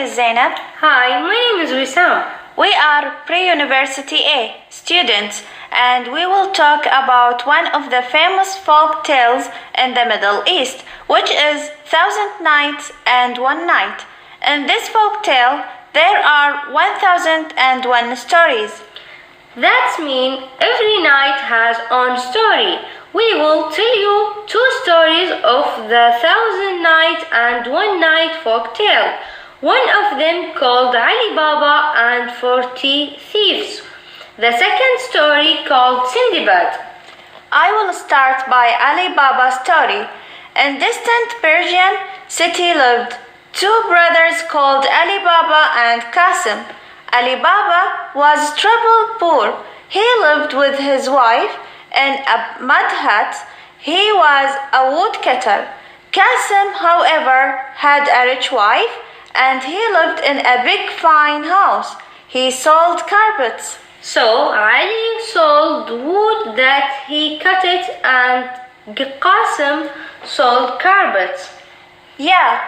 is Zainab. Hi, my name is Wissam. We are Pre-University A students, and we will talk about one of the famous folk tales in the Middle East, which is Thousand Nights and One Night. In this folk tale, there are 1001 stories. That means every night has own story. We will tell you 2 stories of the Thousand Nights and One Night folk tale. One of them called Ali Baba and 40 Thieves. The second story called Sindbad. I will start by Ali Baba's story. In distant Persian city lived 2 brothers called Ali Baba and Qasim. Ali Baba was trouble poor. He lived with his wife in a mud hut. He was a woodcutter. Qasim, however, had a rich wife, and he lived in a big fine house. He sold carpets. So Ali sold wood that he cut it, and Qasim sold carpets. Yeah.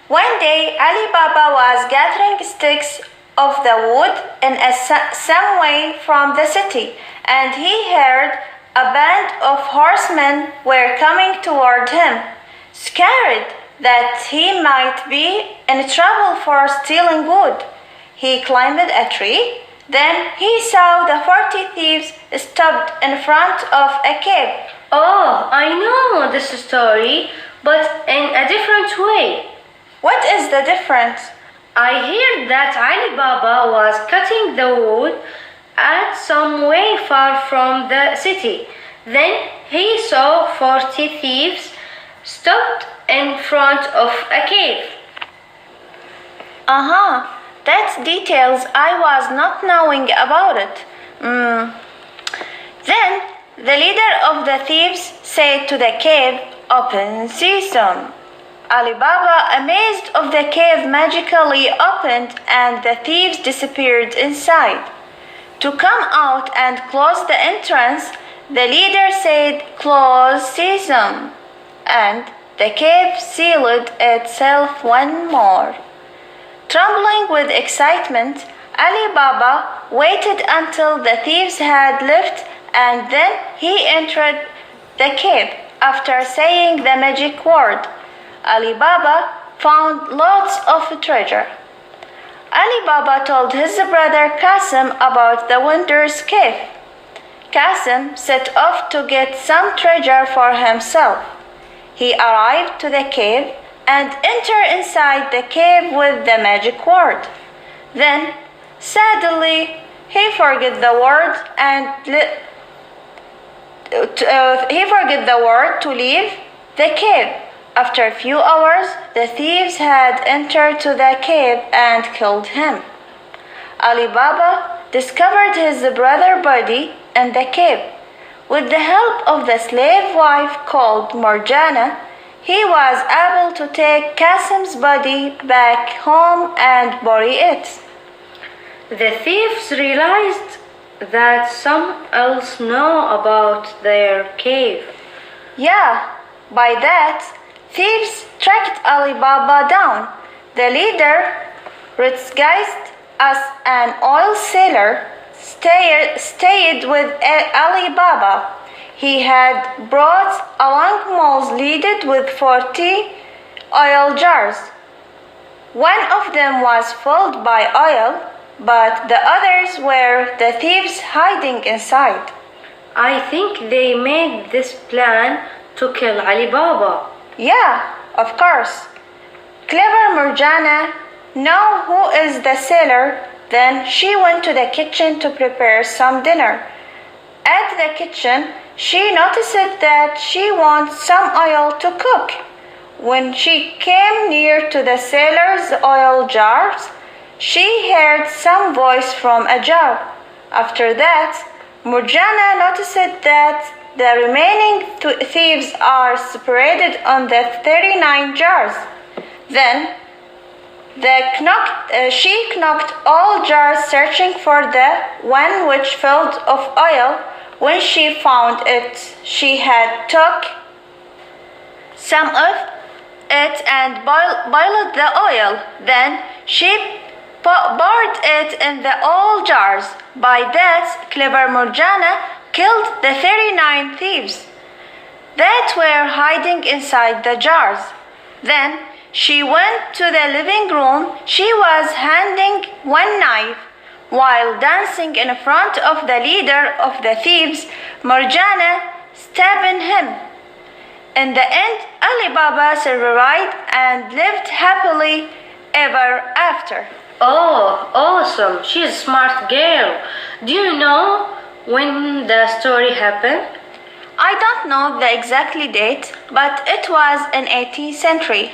One day Ali Baba was gathering sticks of the wood in some way from the city, and he heard a band of horsemen were coming toward him. Scared that he might be in trouble for stealing wood, he climbed a tree. Then he saw the 40 thieves stopped in front of a cave. Oh, I know this story, but in a different way. What is the difference? I heard that Ali Baba was cutting the wood at some way far from the city. Then he saw 40 thieves stopped in front of a cave. That's details I was not knowing about it. Then the leader of the thieves said to the cave, "Open sesame." Ali Baba, amazed of the cave, magically opened, and the thieves disappeared inside. To come out and close the entrance, the leader said, "Close sesame," and the cave sealed itself one more. Trembling with excitement, Ali Baba waited until the thieves had left, and then he entered the cave. After saying the magic word, Ali Baba found lots of treasure. Ali Baba told his brother Qasim about the wondrous cave. Qasim set off to get some treasure for himself. He arrived to the cave and entered inside the cave with the magic word. Then, sadly, he forgot the word to leave the cave. After a few hours, the thieves had entered to the cave and killed him. Ali Baba discovered his brother's body in the cave. With the help of the slave wife called Morjana, he was able to take Qasim's body back home and bury it. The thieves realized that some else know about their cave. Yeah, by that, thieves tracked Ali Baba down. The leader, disguised as an oil seller, stayed with Ali Baba. He had brought a long mole loaded with 40 oil jars. One of them was filled by oil, but the others were the thieves hiding inside. I think they made this plan to kill Ali Baba. Yeah, of course. Clever Morjana knew who is the seller. Then she went to the kitchen to prepare some dinner. At the kitchen, she noticed that she wants some oil to cook. When she came near to the seller's oil jars, she heard some voice from a jar. After that, Morjana noticed that the remaining thieves are separated on the 39 jars. Then she knocked all jars, searching for the one which filled of oil. When she found it, she had took some of it and boiled the oil. Then she poured it in the old jars. By that, clever Morjana killed the 39 thieves that were hiding inside the jars. Then she went to the living room. She was handing one knife while dancing in front of the leader of the thieves, Morjana, stabbing him. In the end, Ali Baba survived and lived happily ever after. Oh, awesome. She's a smart girl. Do you know when the story happened? I don't know the exact date, but it was in 18th century.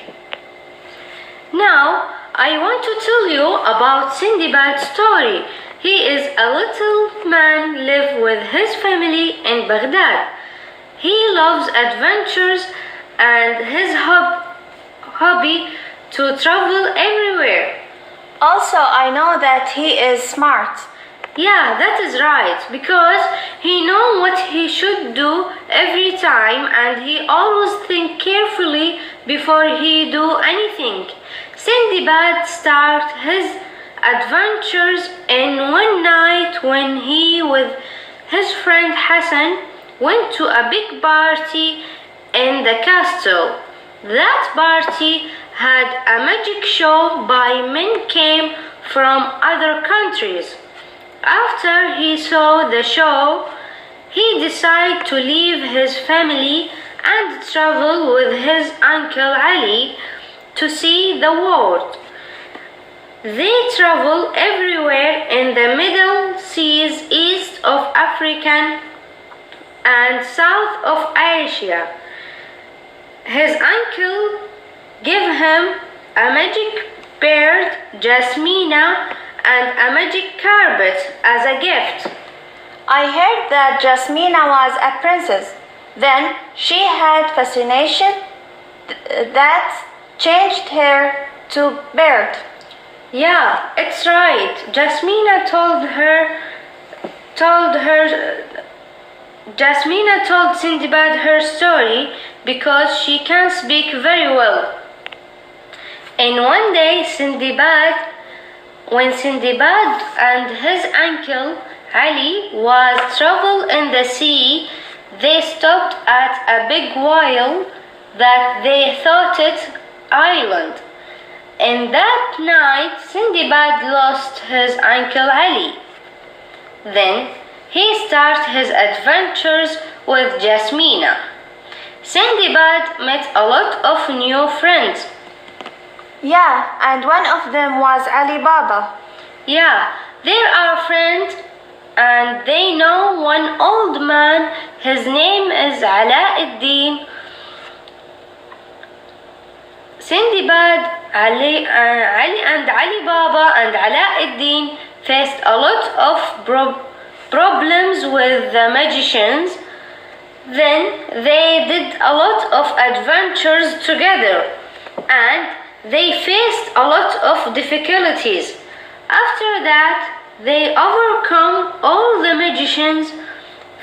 Now, I want to tell you about Sindibad's story. He is a little man live with his family in Baghdad. He loves adventures and his hobby to travel everywhere. Also, I know that he is smart. Yeah, that is right, because he knows what he should do every time and he always think carefully before he do anything. Sindibad start his adventures in one night when he with his friend Hassan went to a big party in the castle. That party had a magic show by men came from other countries. After he saw the show, he decided to leave his family and travel with his uncle Ali to see the world. They travel everywhere in the Middle Seas, east of Africa and south of Asia. His uncle gave him a magic bird, Jasmina, and a magic carpet as a gift. I heard that Jasmina was a princess. Then she had fascination that changed her to bird. Yeah, it's right. Jasmina told Sindibad her story because she can speak very well. And one day when Sindibad and his uncle Ali was travel in the sea, they stopped at a big whale that they thought it island. And that night Sindibad lost his uncle Ali. Then he started his adventures with Jasmina. Sindibad met a lot of new friends. Yeah, and one of them was Ali Baba. Yeah, they are friends and they know one old man. His name is Alauddin. Sindibad, Ali and Ali Baba and Alauddin faced a lot of problems with the magicians. Then they did a lot of adventures together and they faced a lot of difficulties. After that, they overcome all the magicians.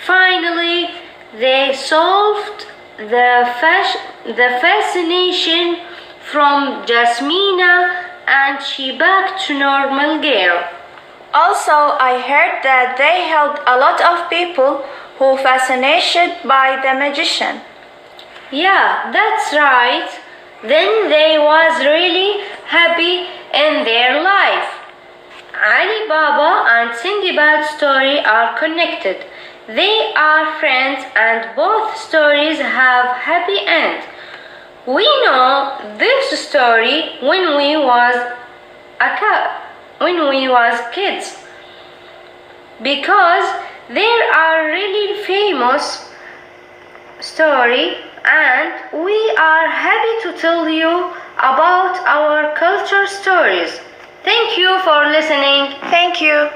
Finally, they solved the fascination from Jasmina and she back to normal girl. Also, I heard that they helped a lot of people who fascinated by the magician. Yeah, that's right. Then they was really happy in their life. Ali Baba and Sindibad's story are connected. They are friends and both stories have happy end. We know this story when we was kids because they are really famous story and we are happy to tell you about our culture stories. Thank you for listening. Thank you.